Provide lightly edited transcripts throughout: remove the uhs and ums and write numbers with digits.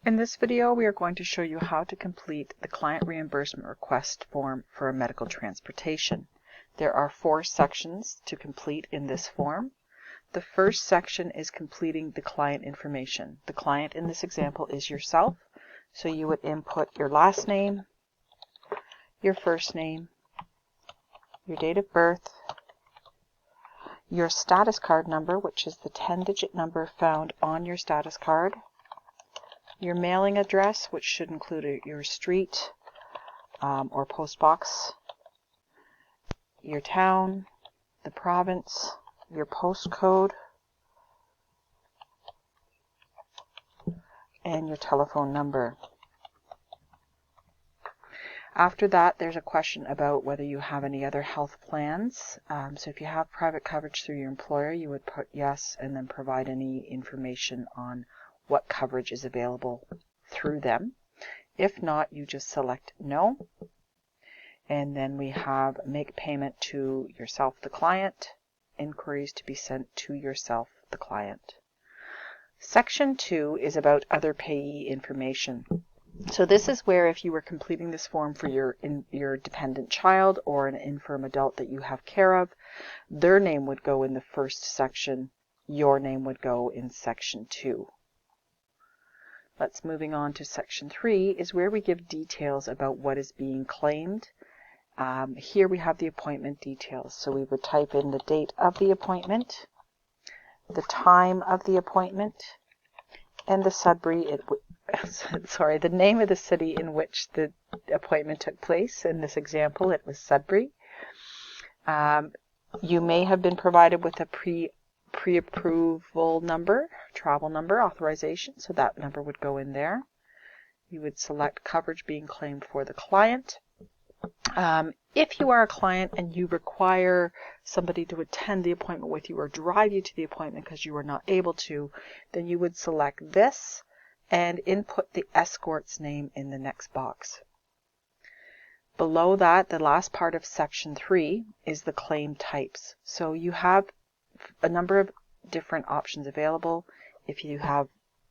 In this video, we are going to show you how to complete the client reimbursement request form for a medical transportation. There are 4 sections to complete in this form. The first section is completing the client information. The client in this example is yourself, so you would input your last name, your first name, your date of birth, your status card number, which is the 10-digit number found on your status card, your mailing address, which should include your street or post box, your town, the province, your postcode, and your telephone number. After that, there's a question about whether you have any other health plans. So if you have private coverage through your employer, you would put yes and then provide any information on what coverage is available through them. If not, you just select no. And then we have make payment to yourself, the client, inquiries to be sent to yourself, the client. Section 2 is about other payee information. So this is where if you were completing this form for your dependent child or an infirm adult that you have care of, their name would go in the first section, your name would go in section 2. Moving on to section 3 is where we give details about what is being claimed. Here we have the appointment details. So we would type in the date of the appointment, the time of the appointment, and the the name of the city in which the appointment took place. In this example, it was Sudbury. You may have been provided with a pre-approval number, travel number, authorization, so that number would go in there. You would select coverage being claimed for the client. If you are a client and you require somebody to attend the appointment with you or drive you to the appointment because you are not able to, then you would select this and input the escort's name in the next box. Below that, the last part of section 3 is the claim types. So you have a number of different options available. If you have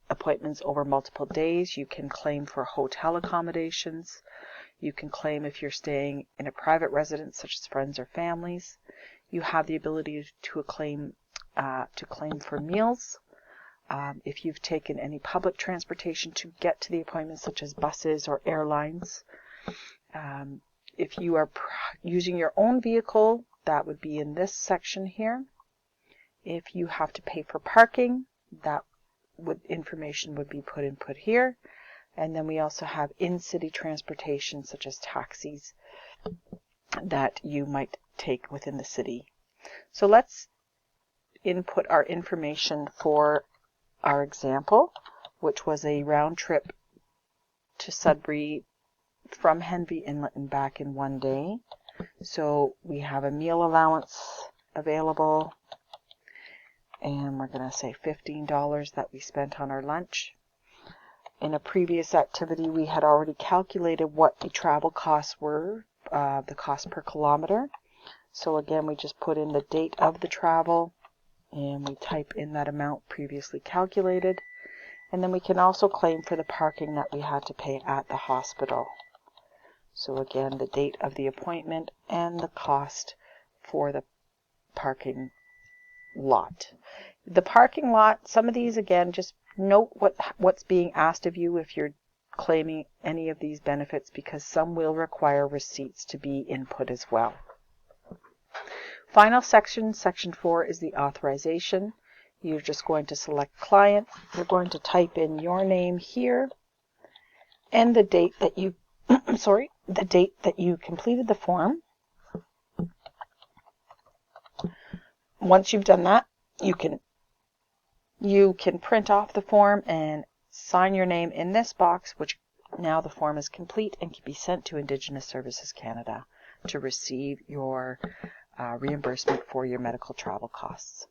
appointments over multiple days, you can claim for hotel accommodations. You can claim if you're staying in a private residence, such as friends or families. You have the ability to claim for meals. If you've taken any public transportation to get to the appointment, such as buses or airlines. If you are using your own vehicle, that would be in this section here. If you have to pay for parking, information would be put here. And then we also have in-city transportation, such as taxis, that you might take within the city. So let's input our information for our example, which was a round trip to Sudbury from Henvey Inlet and back in 1 day. So we have a meal allowance available, and we're going to say $15 that we spent on our lunch. In a previous activity, we had already calculated what the travel costs were, the cost per kilometer. So again, we just put in the date of the travel, and we type in that amount previously calculated. And then we can also claim for the parking that we had to pay at the hospital. So again, the date of the appointment and the cost for the parking lot. The parking lot, some of these, again, just note what's being asked of you if you're claiming any of these benefits, because some will require receipts to be input as well. Final section, section 4, is the authorization. You're just going to select client. You're going to type in your name here and the date that you the date that you completed the form. Once you've done that, you can print off the form and sign your name in this box, which now the form is complete and can be sent to Indigenous Services Canada to receive your reimbursement for your medical travel costs.